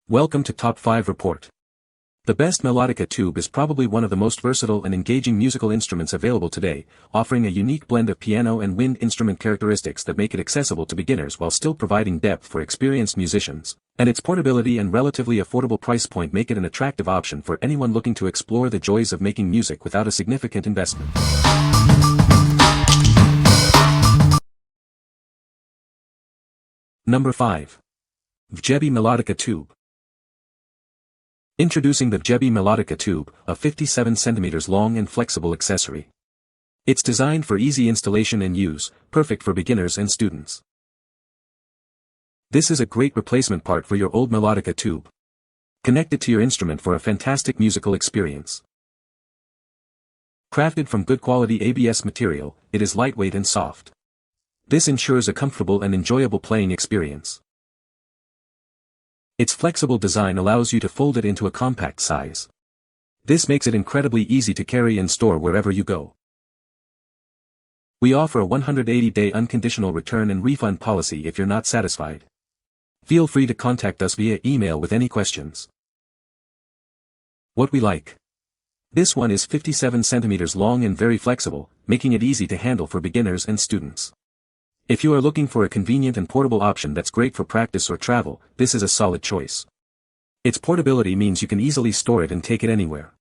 Welcome to Top 5 Report. The best Melodica Tube is probably one of the most versatile and engaging musical instruments available today, offering a unique blend of piano and wind instrument characteristics that make it accessible to beginners while still providing depth for experienced musicians, and its portability and relatively affordable price point make it an attractive option for anyone looking to explore the joys of making music without a significant investment. Number 5. VGEBY Melodica Tube. Introducing the VGEBY Melodica Tube, a 57 cm long and flexible accessory. It's designed for easy installation and use, perfect for beginners and students. This is a great replacement part for your old Melodica Tube. Connect it to your instrument for a fantastic musical experience. Crafted from good quality ABS material, it is lightweight and soft. This ensures a comfortable and enjoyable playing experience. Its flexible design allows you to fold it into a compact size. This makes it incredibly easy to carry and store wherever you go. We offer a 180-day unconditional return and refund policy if you're not satisfied. Feel free to contact us via email with any questions. What we like. This one is 57 cm long and very flexible, making it easy to handle for beginners and students. If you are looking for a convenient and portable option that's great for practice or travel, this is a solid choice. Its portability means you can easily store it and take it anywhere.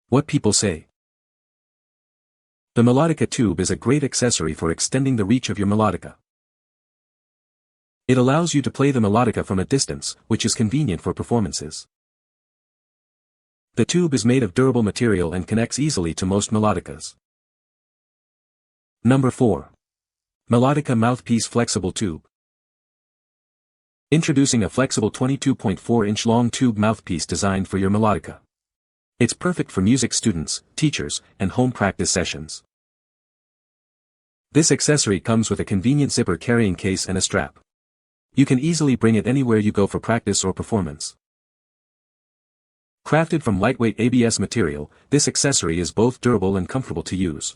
What people say. The Melodica Tube is a great accessory for extending the reach of your melodica. It allows you to play the melodica from a distance, which is convenient for performances. The tube is made of durable material and connects easily to most melodicas. Number 4. Melodica Mouthpiece Flexible Tube. Introducing a flexible 22.4-inch long tube mouthpiece designed for your melodica. It's perfect for music students, teachers, and home practice sessions. This accessory comes with a convenient zipper carrying case and a strap. You can easily bring it anywhere you go for practice or performance. Crafted from lightweight ABS material, this accessory is both durable and comfortable to use.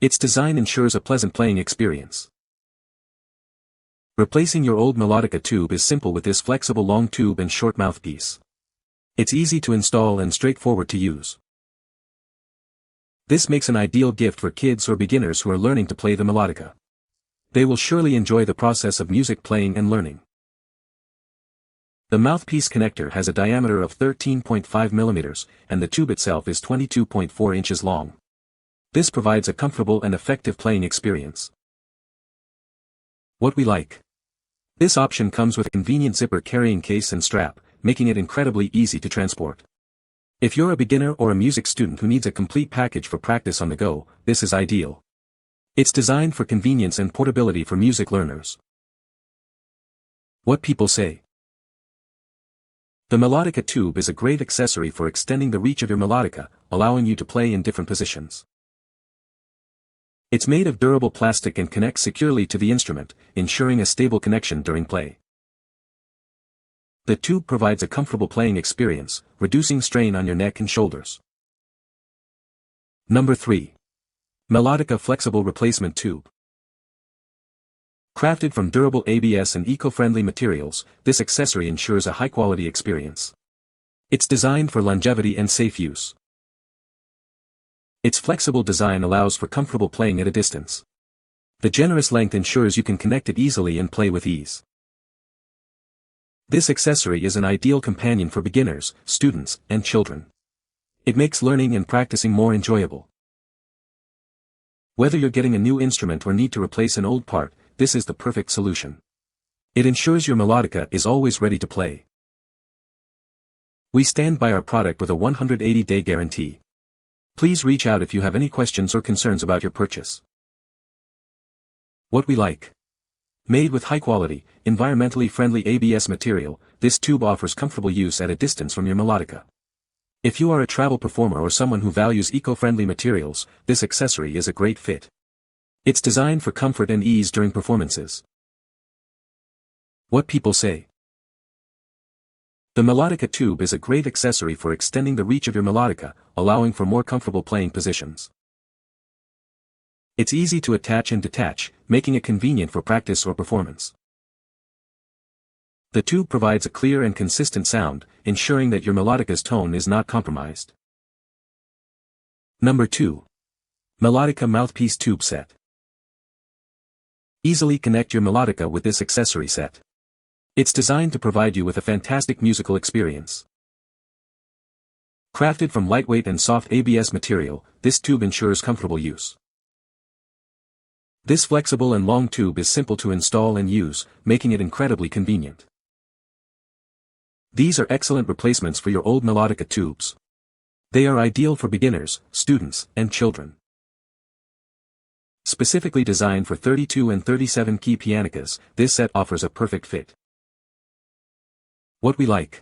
Its design ensures a pleasant playing experience. Replacing your old Melodica Tube is simple with this flexible long tube and short mouthpiece. It's easy to install and straightforward to use. This makes an ideal gift for kids or beginners who are learning to play the melodica. They will surely enjoy the process of music playing and learning. The mouthpiece connector has a diameter of 13.5 mm, and the tube itself is 22.4 inches long. This provides a comfortable and effective playing experience. What we like. This option comes with a convenient zipper carrying case and strap, making it incredibly easy to transport. If you're a beginner or a music student who needs a complete package for practice on the go, this is ideal. It's designed for convenience and portability for music learners. What people say. The Melodica Tube is a great accessory for extending the reach of your melodica, allowing you to play in different positions. It's made of durable plastic and connects securely to the instrument, ensuring a stable connection during play. The tube provides a comfortable playing experience, reducing strain on your neck and shoulders. Number 3. Melodica Flexible Replacement Tube. Crafted from durable ABS and eco-friendly materials, this accessory ensures a high-quality experience. It's designed for longevity and safe use. Its flexible design allows for comfortable playing at a distance. The generous length ensures you can connect it easily and play with ease. This accessory is an ideal companion for beginners, students, and children. It makes learning and practicing more enjoyable. Whether you're getting a new instrument or need to replace an old part, this is the perfect solution. It ensures your melodica is always ready to play. We stand by our product with a 180-day guarantee. Please reach out if you have any questions or concerns about your purchase. What we like. Made with high-quality, environmentally friendly ABS material, this tube offers comfortable use at a distance from your melodica. If you are a travel performer or someone who values eco-friendly materials, this accessory is a great fit. It's designed for comfort and ease during performances. What people say. The Melodica Tube is a great accessory for extending the reach of your melodica, allowing for more comfortable playing positions. It's easy to attach and detach, making it convenient for practice or performance. The tube provides a clear and consistent sound, ensuring that your melodica's tone is not compromised. Number 2. Melodica Mouthpiece Tube Set. Easily connect your melodica with this accessory set. It's designed to provide you with a fantastic musical experience. Crafted from lightweight and soft ABS material, this tube ensures comfortable use. This flexible and long tube is simple to install and use, making it incredibly convenient. These are excellent replacements for your old Melodica tubes. They are ideal for beginners, students, and children. Specifically designed for 32 and 37 key pianicas, this set offers a perfect fit. What we like.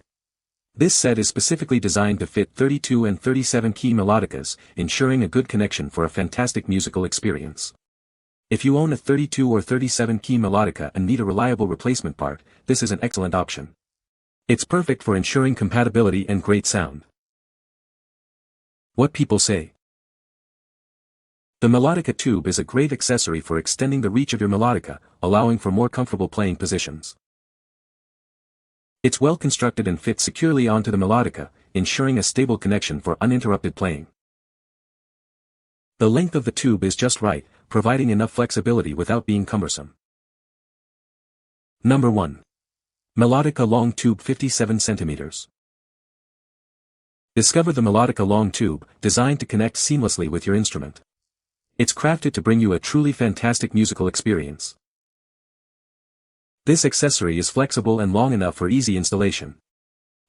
This set is specifically designed to fit 32 and 37 key melodicas, ensuring a good connection for a fantastic musical experience. If you own a 32 or 37 key melodica and need a reliable replacement part, this is an excellent option. It's perfect for ensuring compatibility and great sound. What people say. The Melodica Tube is a great accessory for extending the reach of your melodica, allowing for more comfortable playing positions. It's well constructed and fits securely onto the melodica, ensuring a stable connection for uninterrupted playing. The length of the tube is just right, providing enough flexibility without being cumbersome. Number 1. Melodica Long Tube 57 cm. Discover the Melodica Long Tube, designed to connect seamlessly with your instrument. It's crafted to bring you a truly fantastic musical experience. This accessory is flexible and long enough for easy installation.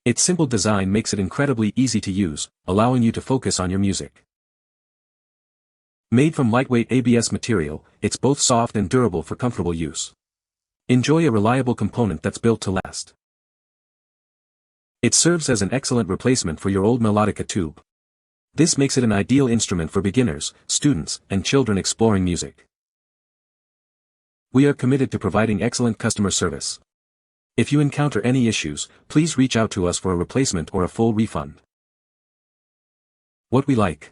Its simple design makes it incredibly easy to use, allowing you to focus on your music. Made from lightweight ABS material, it's both soft and durable for comfortable use. Enjoy a reliable component that's built to last. It serves as an excellent replacement for your old Melodica tube. This makes it an ideal instrument for beginners, students, and children exploring music. We are committed to providing excellent customer service. If you encounter any issues, please reach out to us for a replacement or a full refund. What we like.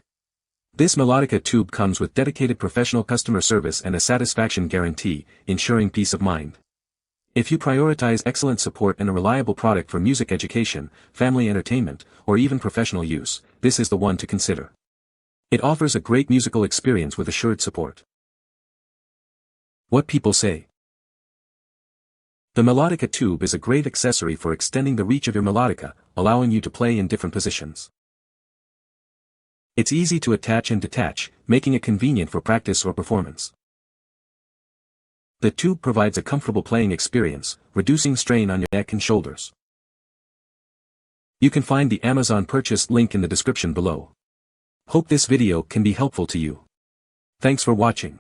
This Melodica tube comes with dedicated professional customer service and a satisfaction guarantee, ensuring peace of mind. If you prioritize excellent support and a reliable product for music education, family entertainment, or even professional use, this is the one to consider. It offers a great musical experience with assured support. What people say. The Melodica tube is a great accessory for extending the reach of your melodica, allowing you to play in different positions. It's easy to attach and detach, making it convenient for practice or performance. The tube provides a comfortable playing experience, reducing strain on your neck and shoulders. You can find the Amazon purchase link in the description below. Hope this video can be helpful to you. Thanks for watching.